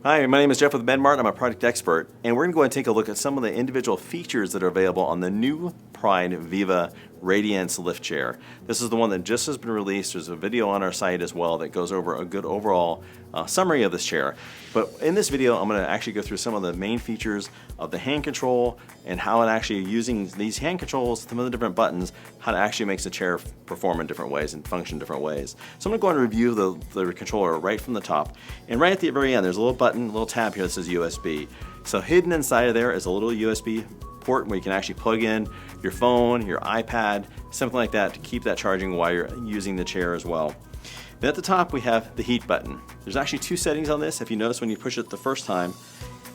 Hi, my name is Jeff with Mart. I'm a product expert, and we're going to go and take a look at some of the individual features that are available on the new Pride Viva Radiance Lift Chair. This is the one that just has been released. There's a video on our site as well that goes over a good overall summary of this chair. But in this video, I'm going to actually go through some of the main features of the hand control and how it actually, using these hand controls, some of the different buttons, how it actually makes the chair perform in different ways and function different ways. So I'm going to go and review the controller right from the top. And right at the very end, there's a little button, a little tab here that says USB. So hidden inside of there is a little USB port where you can actually plug in your phone, your iPad, something like that to keep that charging while you're using the chair as well. Then at the top we have the heat button. There's actually two settings on this. If you notice when you push it the first time,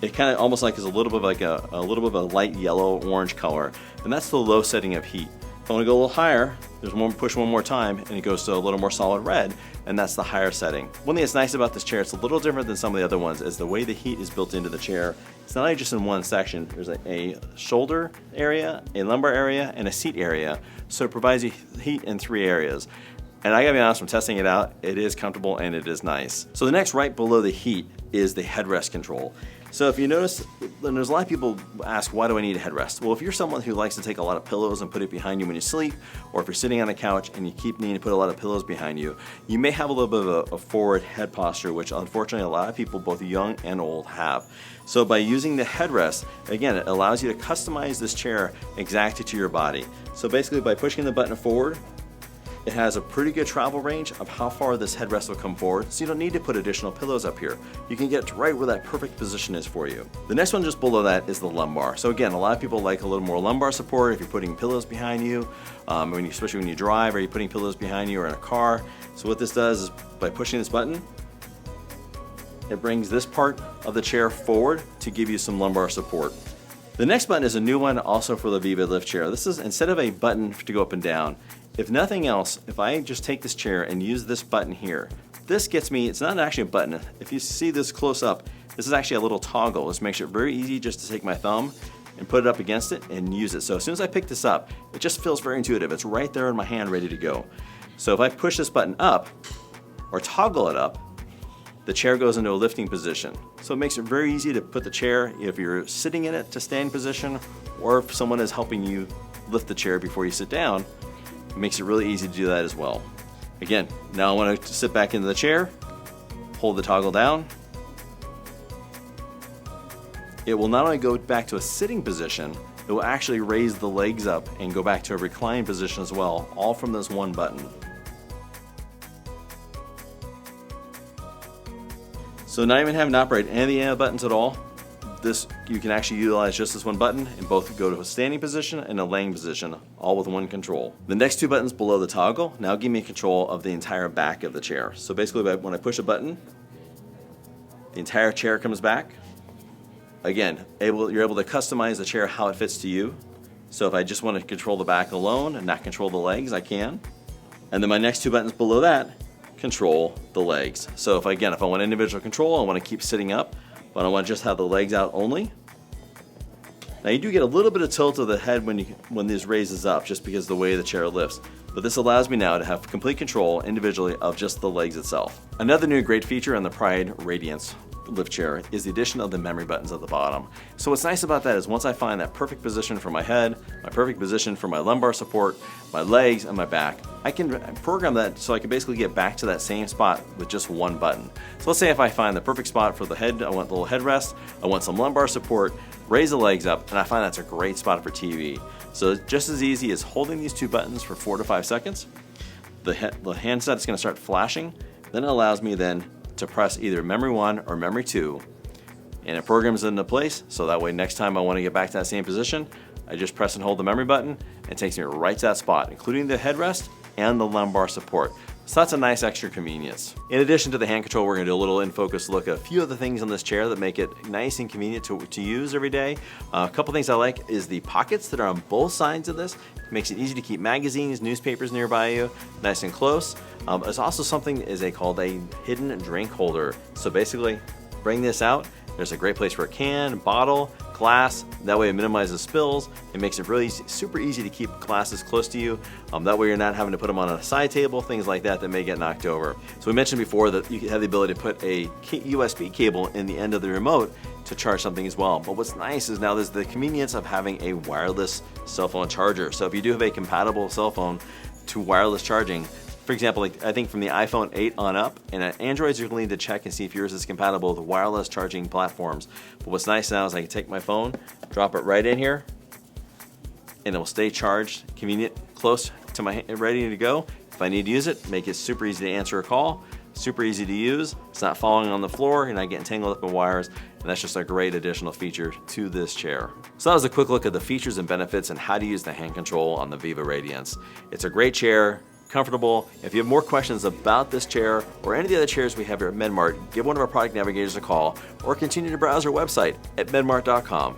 it kind of almost like is a little bit of like a little bit of a light yellow orange color, and that's the low setting of heat. If I want to go a little higher, there's push one more time and it goes to a little more solid red, and that's the higher setting. One thing that's nice about this chair, it's a little different than some of the other ones, is the way the heat is built into the chair. It's not only just in one section. There's a shoulder area, a lumbar area, and a seat area. So it provides you heat in three areas. And I gotta be honest, from testing it out, it is comfortable and it is nice. So the next right below the heat is the headrest control. So if you notice, there's a lot of people ask, why do I need a headrest? Well, if you're someone who likes to take a lot of pillows and put it behind you when you sleep, or if you're sitting on a couch and you keep needing to put a lot of pillows behind you, you may have a little bit of a forward head posture, which unfortunately a lot of people, both young and old, have. So by using the headrest, again, it allows you to customize this chair exactly to your body. So basically by pushing the button forward, it has a pretty good travel range of how far this headrest will come forward, so you don't need to put additional pillows up here. You can get right where that perfect position is for you. The next one just below that is the lumbar. So again, a lot of people like a little more lumbar support if you're putting pillows behind you, especially when you drive or you're putting pillows behind you or in a car. So what this does is by pushing this button, it brings this part of the chair forward to give you some lumbar support. The next button is a new one also for the Viva Lift Chair. This is, instead of a button to go up and down, if nothing else, if I just take this chair and use this button here, this gets me, it's not actually a button. If you see this close up, this is actually a little toggle. This makes it very easy just to take my thumb and put it up against it and use it. So as soon as I pick this up, it just feels very intuitive. It's right there in my hand ready to go. So if I push this button up or toggle it up, the chair goes into a lifting position. So it makes it very easy to put the chair, if you're sitting in it, to stand position, or if someone is helping you lift the chair before you sit down, it makes it really easy to do that as well. Again, now I want to sit back into the chair, hold the toggle down. It will not only go back to a sitting position, it will actually raise the legs up and go back to a reclined position as well, all from this one button. So not even having to operate any of the other buttons at all, this you can actually utilize just this one button and both go to a standing position and a laying position, all with one control. The next two buttons below the toggle now give me control of the entire back of the chair. So basically when I push a button, the entire chair comes back. Again, you're able to customize the chair how it fits to you. So if I just want to control the back alone and not control the legs, I can. And then my next two buttons below that control the legs. So if I want individual control, I want to keep sitting up, but I want to just have the legs out only. Now you do get a little bit of tilt of the head when this raises up, just because of the way the chair lifts. But this allows me now to have complete control individually of just the legs itself. Another new great feature on the Pride Radiance Lift Chair is the addition of the memory buttons at the bottom. So what's nice about that is once I find that perfect position for my head, my perfect position for my lumbar support, my legs, and my back, I can program that so I can basically get back to that same spot with just one button. So let's say if I find the perfect spot for the head, I want the little headrest, I want some lumbar support, raise the legs up, and I find that's a great spot for TV. So just as easy as holding these two buttons for 4 to 5 seconds, the handset is going to start flashing, then it allows me then to press either memory 1 or memory 2, and it programs it into place, so that way next time I want to get back to that same position, I just press and hold the memory button, and it takes me right to that spot, including the headrest and the lumbar support. So that's a nice extra convenience. In addition to the hand control, we're going to do a little in-focus look at a few of the things on this chair that make it nice and convenient to use every day. A couple things I like is the pockets that are on both sides of this. It makes it easy to keep magazines, newspapers nearby you, nice and close. There's also something called a hidden drink holder. So basically, bring this out. There's a great place for a can, bottle, glass. That way it minimizes spills. It makes it really easy, super easy to keep glasses close to you. That way you're not having to put them on a side table, things like that may get knocked over. So we mentioned before that you have the ability to put a USB cable in the end of the remote to charge something as well. But what's nice is now there's the convenience of having a wireless cell phone charger. So if you do have a compatible cell phone to wireless charging, for example, like I think from the iPhone 8 on up, and Androids, you're going to need to check and see if yours is compatible with wireless charging platforms. But what's nice now is I can take my phone, drop it right in here, and it will stay charged, convenient, close to my hand, ready to go. If I need to use it, make it super easy to answer a call, super easy to use. It's not falling on the floor, you're not getting tangled up in wires, and that's just a great additional feature to this chair. So that was a quick look at the features and benefits and how to use the hand control on the Viva Radiance. It's a great chair, comfortable. If you have more questions about this chair or any of the other chairs we have here at Mart, give one of our product navigators a call or continue to browse our website at medmart.com.